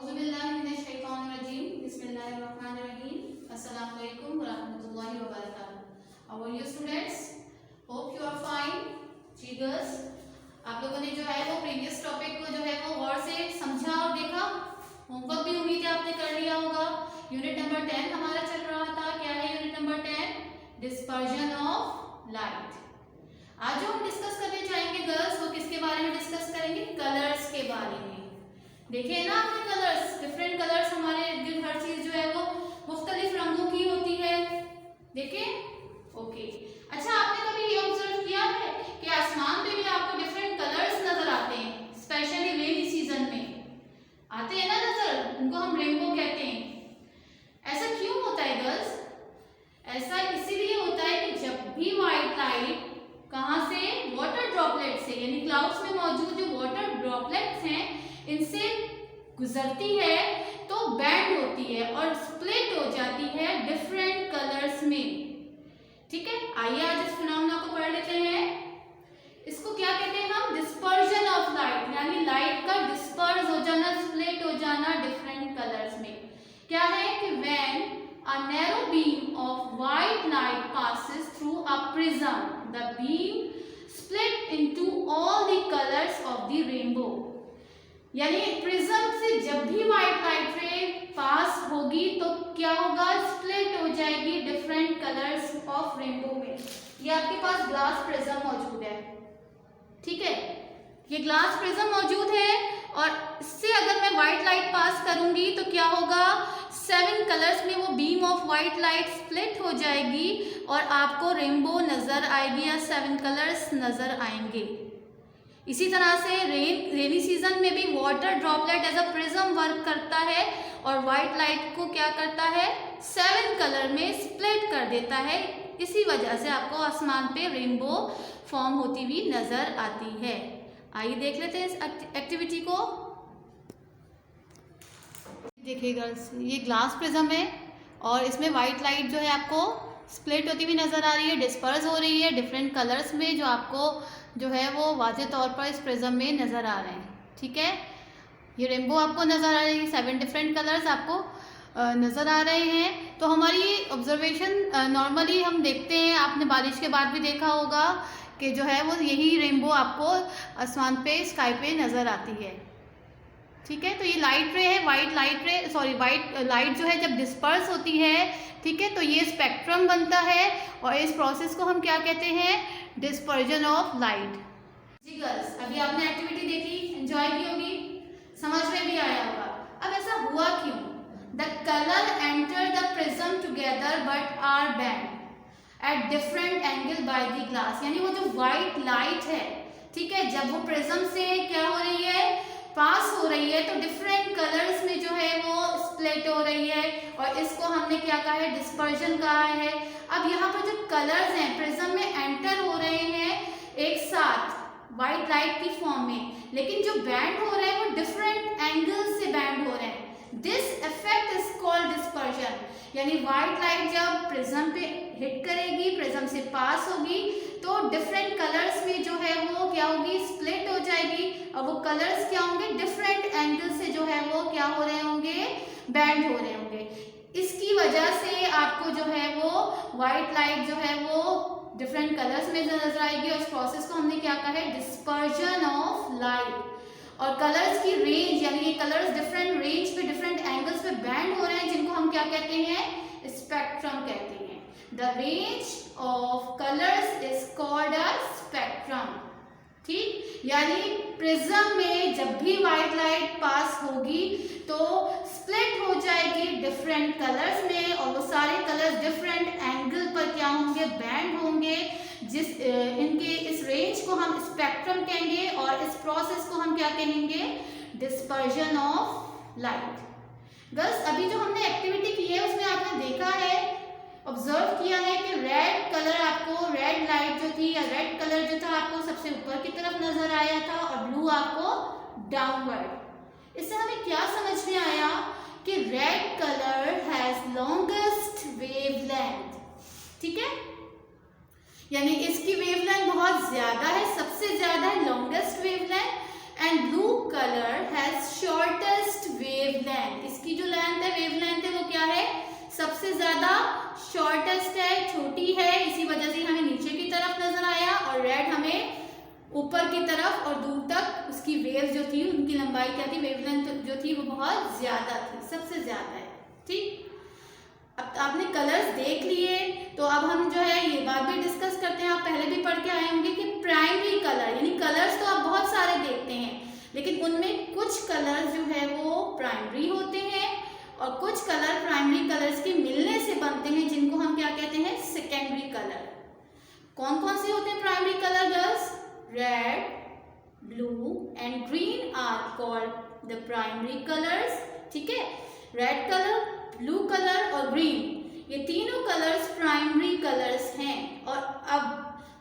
औज़ुबिल्लाहिमिनश्शैतानिर्रजीम बिस्मिल्लाहिर्रहमानिर्रहीम अस्सलामु अलैकुम व रहमतुल्लाहि व बरकातुहू। How are you students? Hope you are fine. जी गर्ल्स, आप लोगों ने जो है वो प्रीवियस टॉपिक को जो है वो गौर से समझा और देखा। होमवर्क भी उम्मीद है आपने कर लिया होगा। यूनिट नंबर 10 हमारा चल रहा था। क्या है unit number 10? Dispersion of light. आज जो हम डिस्कस करने जाएंगे गर्ल्स, वो किसके बारे में डिस्कस करेंगे? कलर्स के बारे में। देखिए ना आपने कलर्स, डिफरेंट कलर्स हमारे इर्द गिर्द हर चीज जो है वो मुख्तलिफ रंगों की होती है। देखिए ओके। अच्छा, आपने कभी ये ऑब्जर्व किया है कि आसमान पे भी आपको डिफरेंट कलर्स नजर आते हैं, स्पेशली रेनी सीजन में आते हैं ना नजर, उनको हम रेनबो कहते हैं। ऐसा क्यों होता है गर्ल्स? ऐसा इसीलिए होता है कि जब भी व्हाइट लाइट कहाँ से, वाटर ड्रॉपलेट से, यानी क्लाउड्स में मौजूद जो वाटर ड्रॉपलेट्स हैं इनसे गुजरती है तो बैंड होती है और स्प्लिट हो जाती है डिफरेंट कलर्स में। ठीक है, आइए आज इस फिनोमेना को पढ़ लेते हैं। इसको क्या कहते हैं हम? डिस्पर्जन ऑफ लाइट, यानी लाइट का डिस्पर्स हो जाना, स्प्लिट हो जाना डिफरेंट कलर्स में। क्या है कि when a narrow beam of white light passes through a prism, the beam split into all the colors of the rainbow। यानी प्रिज्म से जब भी व्हाइट लाइट रे पास होगी तो क्या होगा? स्प्लिट हो जाएगी डिफरेंट कलर्स ऑफ रेनबो में। ये आपके पास ग्लास प्रिज्म मौजूद है, ठीक है, ये ग्लास प्रिज्म मौजूद है और इससे अगर मैं व्हाइट लाइट पास करूंगी तो क्या होगा? 7 कलर्स में वो beam of white light split हो जाएगी और आपको रेनबो नजर आएगी या 7 कलर्स नजर आएंगे। इसी तरह से रेनी सीजन में भी water droplet as a prism work करता है और व्हाइट लाइट को क्या करता है? 7 कलर में स्प्लिट कर देता है। इसी वजह से आपको आसमान पे रेनबो फॉर्म होती हुई नजर आती है। आइए देख लेते हैं इस एक्टिविटी को। देखिए गर्ल्स, ये ग्लास प्रिज्म है और इसमें व्हाइट लाइट जो है आपको स्प्लिट होती हुई नजर आ रही है, डिस्पर्स हो रही है डिफरेंट कलर्स में, जो आपको जो है वो वाज़े तौर पर इस प्रिज्म में नज़र आ रहे हैं। ठीक है, ये रेनबो आपको नज़र आ रही है, 7 डिफरेंट कलर्स आपको नज़र आ रहे हैं। तो हमारी ऑब्जर्वेशन नॉर्मली हम देखते हैं, आपने बारिश के बाद भी देखा होगा कि जो है वो यही रेनबो आपको आसमान पे, स्काई पे नज़र आती है। ठीक है, तो ये लाइट रे है, व्हाइट लाइट जो है जब डिस्पर्स होती है, ठीक है, तो ये स्पेक्ट्रम बनता है और इस प्रोसेस को हम क्या कहते हैं? Dispersion of light. जी गर्ल्स, अभी आपने एक्टिविटी देखी, एंजॉय की होगी, समझ में भी आया होगा। अब ऐसा हुआ क्यों? The colour enter the prism together but are bent at different angle by the glass. यानी वो जो व्हाइट लाइट है, ठीक है, जब वो प्रिज्म से क्या हो रही है? पास हो रही है तो डिफरेंट कलर्स में जो है वो स्प्लिट हो रही है और इसको हमने क्या कहा है? डिस्पर्जन कहा है। अब यहाँ पर जो कलर्स हैं प्रिज्म में एंटर हो रहे हैं एक साथ व्हाइट लाइट की फॉर्म में, लेकिन जो बैंड हो रहे हैं वो डिफरेंट एंगल से बैंड हो रहे हैं। This effect is called dispersion. यानी व्हाइट लाइट जब प्रिज्म पे हिट करेगी, प्रिज्म से पास होगी, तो डिफरेंट कलर्स में जो है वो क्या होगी? स्प्लिट हो जाएगी और वो कलर्स क्या होंगे? डिफरेंट एंगल से जो है वो क्या हो रहे होंगे? बैंड हो रहे होंगे। इसकी वजह से आपको जो है वो व्हाइट लाइट जो है वो डिफरेंट कलर्स में नजर आएगी और इस प्रोसेस को हमने क्या कहा है? Dispersion of light. और कलर्स की रेंज, यानी ये कलर्स डिफरेंट रेंज पे, डिफरेंट एंगल्स पे बैंड हो रहे हैं, जिनको हम क्या कहते हैं? स्पेक्ट्रम कहते हैं। The range of colours is called a spectrum. ठीक, यानी प्रिज्म में जब भी व्हाइट लाइट पास होगी तो स्प्लिट हो जाएगी डिफरेंट कलर्स में और वो सारे कलर्स डिफरेंट एंगल पर क्या होंगे? बैंड होंगे। इनके इस रेंज को हम स्पेक्ट्रम कहेंगे और इस प्रोसेस को हम क्या कहेंगे? Dispersion of light. गर्ल्स, अभी जो हमने एक्टिविटी की है उसमें आपने देखा है, ऑब्जर्व किया है कि रेड कलर आपको, रेड लाइट जो थी या रेड कलर जो था आपको सबसे ऊपर की तरफ नजर आया था और ब्लू आपको डाउनवर्ड। इससे हमें क्या समझ में आया कि red colour has longest wavelength. ठीक है, यानी इसकी वेवलेंथ बहुत ज्यादा है, सबसे ज्यादा है longest wavelength, and blue colour has shortest wavelength. सबसे ज्यादा शॉर्टेस्ट है, छोटी है, इसी वजह से हमें नीचे की तरफ नजर आया, और रेड हमें ऊपर की तरफ और दूर तक उसकी वेव जो थी, उनकी लंबाई क्या थी, वेवलेंथ जो थी वो बहुत ज्यादा थी, सबसे ज्यादा है। ठीक, अब आपने कलर्स देख लिए, तो अब हम जो है ये बात भी डिस्कस करते हैं। आप पहले भी पढ़ के आए होंगे कि प्राइमरी कलर, यानी कलर्स तो आप बहुत सारे देखते हैं, लेकिन उनमें कुछ कलर्स जो है वो प्राइमरी होते हैं और कुछ कलर प्राइमरी कलर्स के मिलने से बनते हैं, जिनको हम क्या कहते हैं, सेकेंडरी कलर। कौन कौन से होते हैं primary colour girls? Red, blue and green are called the primary colours. ठीक है, रेड कलर, ब्लू कलर और ग्रीन, ये तीनों कलर्स प्राइमरी कलर्स हैं। और अब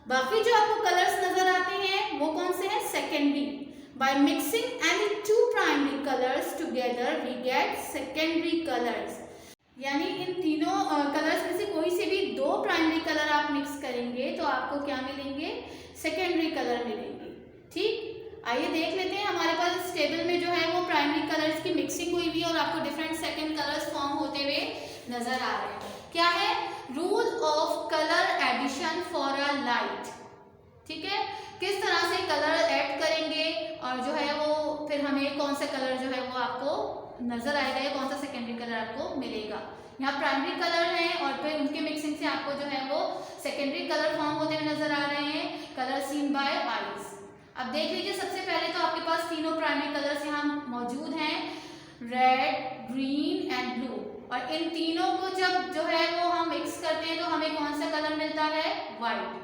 बाकी जो आपको कलर्स नजर आते हैं वो कौन से हैं? Secondary. By mixing any two primary colours together we get secondary colours. यानी इन तीनों कलर्स में से कोई से भी दो प्राइमरी कलर आप मिक्स करेंगे तो आपको क्या मिलेंगे? सेकेंडरी कलर मिलेंगे। ठीक, आइए देख लेते हैं। हमारे पास इस टेबल में जो है वो प्राइमरी कलर्स की मिक्सिंग हुई हुई है और आपको डिफरेंट सेकंड कलर्स फॉर्म होते हुए नजर आ रहे हैं। क्या है? Rule of colour addition for a light. ठीक है, किस तरह से कलर ऐड करेंगे और जो है वो फिर हमें कौन सा कलर जो है वो आपको नजर आएगा या कौन सा सेकेंडरी कलर आपको मिलेगा। यहाँ प्राइमरी कलर है और फिर उनके मिक्सिंग से आपको जो है वो सेकेंडरी कलर फॉर्म होते हुए नजर आ रहे हैं, कलर सीन बाय आईज। अब देख लीजिए, सबसे पहले तो आपके पास तीनों प्राइमरी कलर्स यहाँ मौजूद हैं, रेड, ग्रीन एंड ब्लू। और इन तीनों को जब जो है वो हम मिक्स करते हैं तो हमें कौन सा कलर मिलता है? व्हाइट।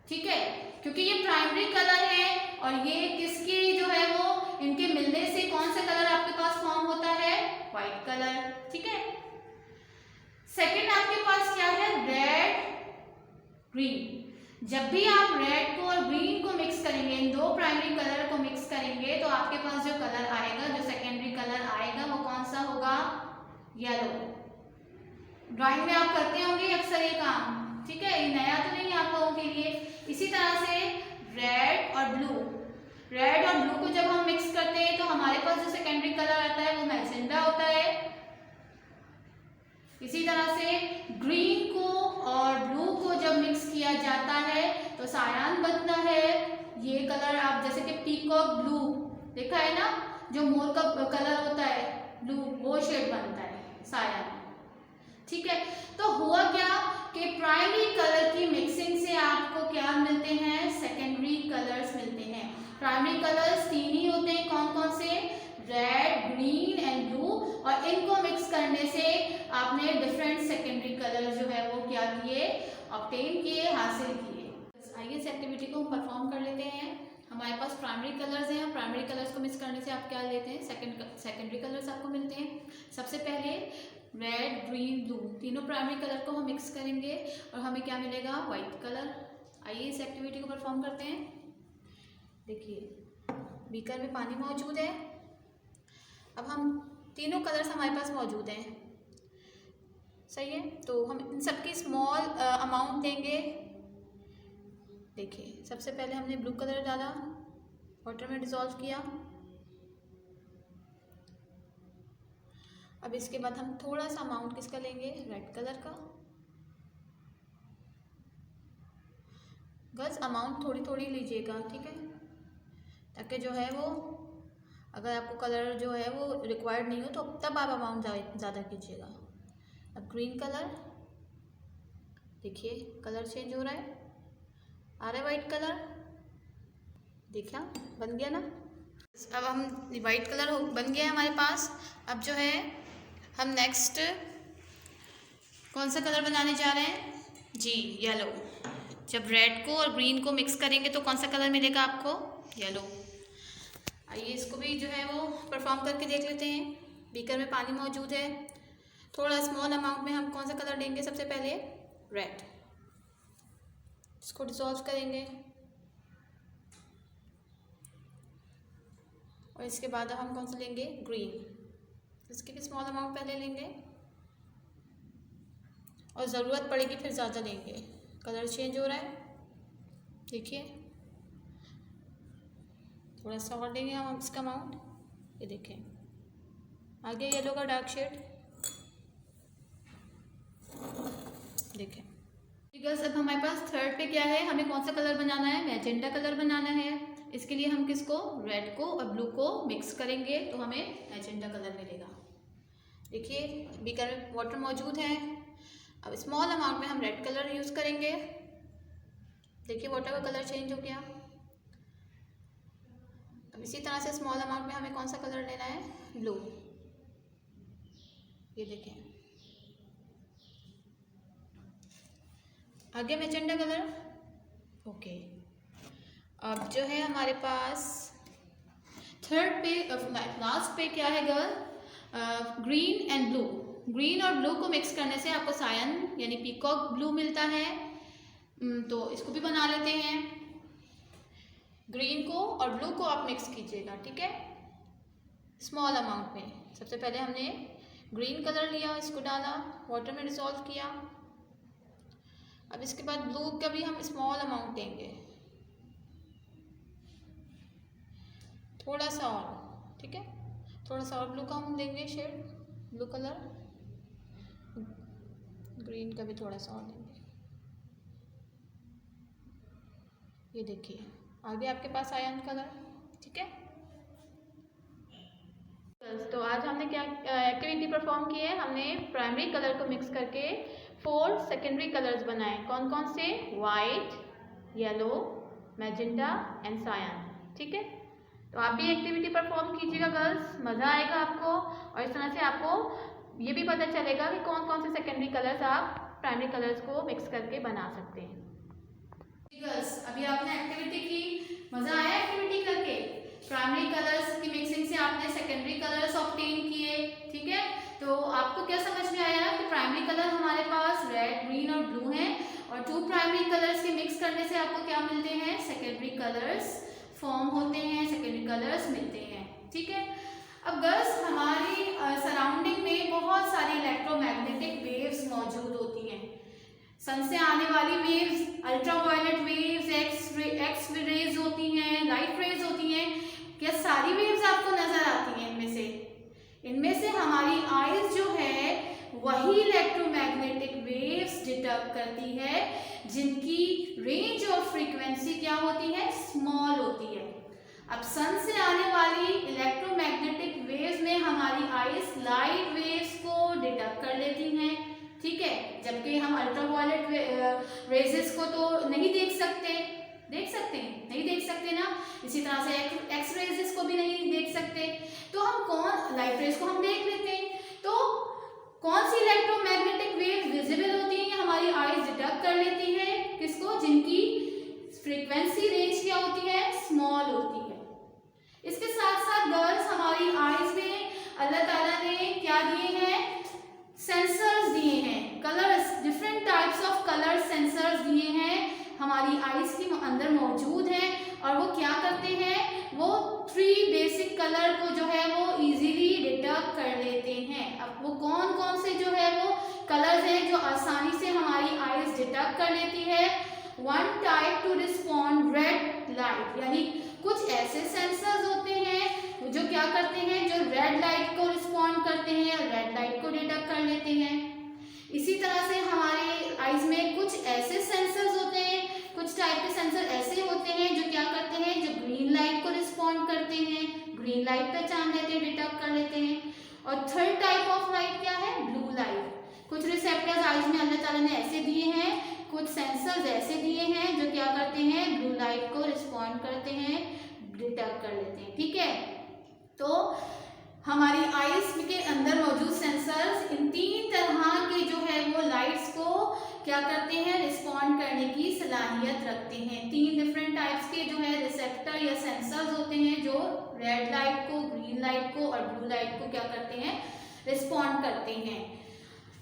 ठीक है, क्योंकि ये प्राइमरी कलर है और ये किसके जो है वो इनके मिलने से कौन सा कलर आपके पास फॉर्म होता है? White colour. ठीक है, सेकंड आपके पास क्या है? Red, green. जब भी आप रेड को और ग्रीन को मिक्स करेंगे, इन दो प्राइमरी कलर को मिक्स करेंगे, तो आपके पास जो कलर आएगा, जो सेकेंडरी कलर आएगा, वो कौन सा होगा? येलो। ड्राइंग में आप करते होंगे अक्सर ये काम। ठीक है, ये नया तो नहीं आप लोगों के लिए। इसी तरह से रेड और ब्लू, रेड और ब्लू को जब हम मिक्स करते हैं तो हमारे पास जो सेकेंडरी कलर आता है वो मैजेंटा होता है। इसी तरह से ग्रीन को और ब्लू को जब मिक्स किया जाता है तो सायान बनता है। ये कलर आप जैसे कि पीकॉक ब्लू देखा है ना, जो मोर का कलर होता है ब्लू, वो शेड बनता है सायान। ठीक है, तो हुआ क्या कि प्राइमरी कलर की मिक्सिंग से आपको क्या मिलते हैं? सेकेंडरी कलर्स मिलते हैं। प्राइमरी कलर्स तीन ही होते हैं, कौन कौन से? Red, green and blue. और इनको मिक्स करने से आपने डिफरेंट सेकेंडरी कलर जो है वो क्या किए? ऑब्टेन किए, हासिल किए। आइए इस एक्टिविटी को हम परफॉर्म कर लेते हैं। हमारे पास प्राइमरी कलर्स हैं, प्राइमरी कलर्स को मिक्स करने से आप क्या लेते हैं? सेकेंडरी कलर्स आपको मिलते हैं। सबसे पहले रेड, ग्रीन, ब्लू, तीनों प्राइमरी कलर को हम मिक्स करेंगे और हमें क्या मिलेगा? White colour. आइए इस एक्टिविटी को परफॉर्म करते हैं। देखिए, बीकर में पानी मौजूद है। अब हम तीनों कलर्स हमारे पास मौजूद हैं, सही है, तो हम इन सबकी स्मॉल अमाउंट देंगे। देखिए, सबसे पहले हमने ब्लू कलर डाला, वाटर में डिसॉल्व किया। अब इसके बाद हम थोड़ा सा अमाउंट किसका लेंगे? रेड कलर का। बस अमाउंट थोड़ी थोड़ी लीजिएगा, ठीक है, ताकि जो है वो अगर आपको कलर जो है वो रिक्वायर्ड नहीं हो तो तब आप अमाउंट ज़्यादा कीजिएगा। अब ग्रीन कलर, देखिए कलर चेंज हो रहा है, आ रहा है वाइट कलर, देखिए बन गया ना। अब हम वाइट कलर बन गया है हमारे पास। अब जो है हम नेक्स्ट कौन सा कलर बनाने जा रहे हैं? जी, येलो। जब रेड को और ग्रीन को मिक्स करेंगे तो कौन सा कलर मिलेगा आपको? येलो। आइए इसको भी जो है वो परफॉर्म करके देख लेते हैं। बीकर में पानी मौजूद है, थोड़ा स्मॉल अमाउंट में हम कौन सा कलर लेंगे? सबसे पहले रेड, इसको डिसॉल्व करेंगे और इसके बाद हम कौन सा लेंगे? ग्रीन, इसके भी स्मॉल अमाउंट पहले लेंगे और ज़रूरत पड़ेगी फिर ज़्यादा लेंगे। कलर चेंज हो रहा है, देखिए थोड़ा सा और लेंगे हम इसका अमाउंट। ये देखें आ गया येलो का डार्क शेड। देखें गर्ल्स, अब हमारे पास थर्ड पे क्या है, हमें कौन सा कलर बनाना है, मैजेंटा कलर बनाना है। इसके लिए हम किसको, रेड को और ब्लू को मिक्स करेंगे तो हमें मैजेंटा कलर मिलेगा। देखिए बीकर में वाटर मौजूद है। अब स्मॉल अमाउंट में हम रेड कलर यूज़ करेंगे। देखिए वाटर का कलर चेंज हो गया। अब इसी तरह से स्मॉल अमाउंट में हमें कौन सा कलर लेना है, ब्लू। ये देखें, आगे मैजेंटा कलर। ओके, अब जो है हमारे पास थर्ड पे, लास्ट पे क्या है girl, green and blue. Green और ब्लू को मिक्स करने से आपको सायन यानी पीकॉक ब्लू मिलता है। तो इसको भी बना लेते हैं। ग्रीन को और ब्लू को आप मिक्स कीजिएगा, ठीक है, स्मॉल अमाउंट में। सबसे पहले हमने ग्रीन कलर लिया, इसको डाला, वाटर में डिसॉल्व किया। अब इसके बाद ब्लू का भी हम स्मॉल अमाउंट देंगे, थोड़ा सा और, ठीक है, थोड़ा सा और ब्लू का हम देंगे शेड, ब्लू कलर। ग्रीन का भी थोड़ा सा और देंगे। ये देखिए आगे आपके पास आयन कलर, ठीक है। तो आज हमने क्या एक्टिविटी परफॉर्म की है, हमने प्राइमरी कलर को मिक्स करके 4 सेकेंडरी कलर्स बनाए। कौन कौन से, white, yellow, magenta and cyan, ठीक है। तो आप भी एक्टिविटी परफॉर्म कीजिएगा गर्ल्स, मज़ा आएगा आपको। और इस तरह से आपको ये भी पता चलेगा कि कौन कौन से सेकेंडरी कलर्स आप प्राइमरी कलर्स को मिक्स करके बना सकते हैं। गर्ल्स अभी आपने एक्टिविटी की, मज़ा आया एक्टिविटी करके। प्राइमरी कलर्स की मिक्सिंग से आपने सेकेंडरी कलर्स ऑब्टेन किए, ठीक है। तो आपको क्या समझ में आया कि प्राइमरी कलर हमारे पास रेड, ग्रीन और ब्लू हैं, और 2 प्राइमरी कलर्स के मिक्स करने से आपको क्या मिलते हैं, सेकेंडरी कलर्स फॉर्म होते हैं, सेकेंडरी कलर्स मिलते हैं, ठीक है। अब गर्ल्स हमारी सराउंडिंग में बहुत सारी इलेक्ट्रोमैग्नेटिक वेव्स मौजूद होती हैं। सन से आने वाली waves, ultraviolet waves, X rays होती हैं, लाइट रेज होती हैं। क्या सारी वेव्स आपको नजर आती हैं? इनमें से हमारी आईज जो है वही इलेक्ट्रोमैग्नेटिक वेव्स डिटेक्ट करती है जिनकी रेंज और फ्रीक्वेंसी क्या होती है, स्मॉल होती है। अब सन से आने वाली इलेक्ट्रोमैग्नेटिक वेव्स में हमारी आईज लाइट वेव्स को डिटेक्ट कर लेती हैं, ठीक है, जबकि हम अल्ट्रावायलेट रेजेस को तो नहीं देख सकते। देख सकते हैं? नहीं देख सकते ना। इसी तरह से एक्स रेजेस को भी नहीं देख सकते। तो हम कौन, लाइट रेज को हम देख लेते हैं। तो कौन सी इलेक्ट्रोमैग्नेटिक वेव विजिबल होती है, हमारी आईज डिटेक्ट कर लेती है, किसको, जिनकी फ्रीक्वेंसी रेंज क्या होती है, स्मॉल होती है। इसके साथ साथ गर्ल्स हमारी आईज में अल्लाह ताला ने क्या दिए हैं, सेंसर्स दिए हैं, colours, different types of colour sensors दिए हैं हमारी आईज के अंदर मौजूद हैं। और वो क्या करते हैं, वो 3 बेसिक कलर को जो है वो इजीली डिटेक्ट कर लेते हैं। अब वो कौन कौन से जो है वो कलर्स हैं जो आसानी से हमारी आईज डिटेक्ट कर लेती है। 1 type two respond red light, यानी कुछ ऐसे सेंसर्स होते हैं जो क्या करते हैं, जो रेड लाइट को रिस्पॉन्ड करते हैं, रेड लाइट को डिटेक्ट कर लेते हैं। इसी तरह से हमारे आईज में कुछ ऐसे सेंसर्स होते हैं, कुछ टाइप के सेंसर ऐसे होते हैं जो क्या करते हैं, जो ग्रीन लाइट को रिस्पॉन्ड करते हैं, ग्रीन लाइट पहचान लेते हैं, डिटेक्ट कर लेते हैं। और थर्ड टाइप ऑफ लाइट क्या है, ब्लू लाइट। कुछ रिसेप्टर्स आईज में अल्लाह ताला ने ऐसे दिए हैं, कुछ सेंसर्स ऐसे दिए हैं जो क्या करते हैं, ब्लू लाइट को रिस्पॉन्ड करते हैं, डिटेक्ट कर लेते हैं, ठीक है। तो हमारी आईज के अंदर मौजूद सेंसर्स इन 3 तरह के जो है वो लाइट्स को क्या करते हैं, रिस्पॉन्ड करने की सलाहियत रखते हैं। 3 डिफरेंट टाइप्स के जो है रिसेप्टर या सेंसर्स होते हैं जो रेड लाइट को, ग्रीन लाइट को और ब्लू लाइट को क्या करते हैं, रिस्पॉन्ड करते हैं।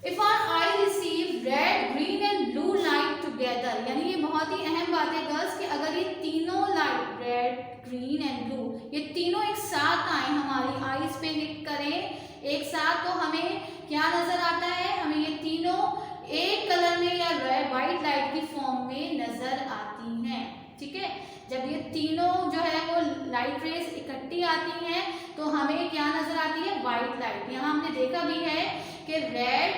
If our eye receive red, green and blue light together, यानी ये बहुत ही अहम बात है गर्ल्स कि अगर ये तीनों light, red, green and blue, ये तीनों एक साथ आए, हमारी आईज पे हिट करें एक साथ, तो हमें क्या नजर आता है, हमें ये तीनों एक कलर में या रेड व्हाइट लाइट की फॉर्म में नजर आती हैं, ठीक है। जब ये तीनों जो है वो लाइट रेज इकट्ठी आती हैं तो हमें क्या नजर आती है, व्हाइट लाइट। यहाँ हमने देखा भी है कि रेड,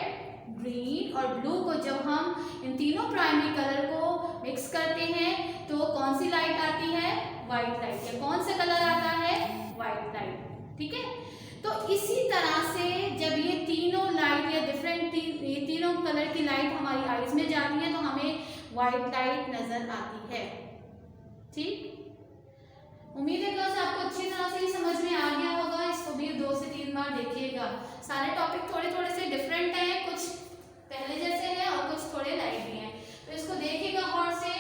ग्रीन और ब्लू को जब हम इन तीनों प्राइमरी कलर को मिक्स करते हैं तो कौन सी लाइट आती है? White light. या कौन सा कलर आता है? White light. ठीक है, तो इसी तरह से जब ये तीनों लाइट या डिफरेंट ये तीनों कलर की लाइट हमारी आईज में जाती है तो हमें वाइट लाइट नजर आती है। ठीक, उम्मीद है कि आपको अच्छी तरह से समझ में आ गया होगा। इसको भी 2 से 3 बार देखिएगा। सारे टॉपिक थोड़े थोड़े से डिफरेंट हैं, कुछ पहले जैसे हैं और कुछ थोड़े लाइट भी हैं, तो इसको देखिएगा गौर से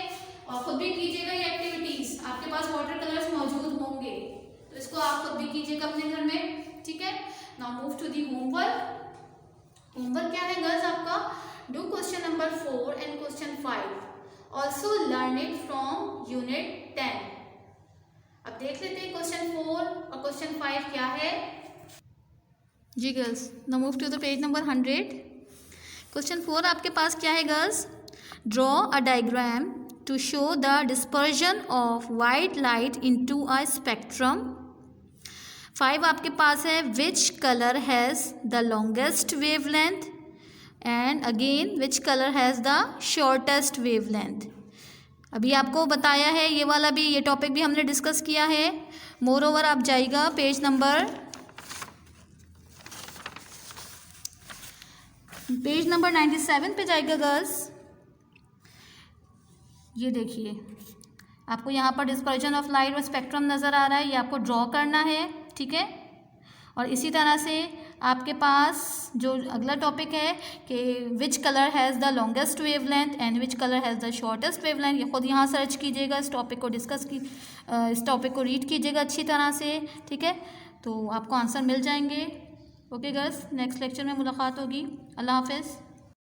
और खुद भी कीजिएगा ये एक्टिविटीज। आपके पास वाटर कलर्स मौजूद होंगे तो इसको आप खुद भी कीजिएगा अपने घर में। ठीक है, now move to the homework. Homework क्या है गर्ल्स आपका? Do question number 4 and question 5, also learn it from unit 10। अब देख लेते हैं क्वेश्चन 4 और क्वेश्चन 5 क्या है जी girls. Now move to the page number 100। Question 4 आपके पास क्या है girls? Draw a diagram to show the dispersion of white light into a spectrum. 5 आपके पास है which colour has the longest wavelength and again which colour has the shortest wavelength. अभी आपको बताया है ये वाला भी, ये टॉपिक भी हमने डिस्कस किया है। मोर ओवर आप जाइएगा पेज नंबर 97 पे जाएगा गर्ल्स। ये देखिए आपको यहाँ पर डिस्पर्जन ऑफ लाइट और स्पेक्ट्रम नज़र आ रहा है, ये आपको ड्रॉ करना है। ठीक है, और इसी तरह से आपके पास जो अगला टॉपिक है कि विच colour has the longest wavelength and which colour has the shortest wavelength, ये खुद यहाँ सर्च कीजिएगा। इस टॉपिक को इस टॉपिक को रीड कीजिएगा अच्छी तरह से। ठीक है, तो आपको आंसर मिल जाएंगे। ओके गर्ल्स, नेक्स्ट लेक्चर में मुलाकात होगी। अल्लाह हाफिज़।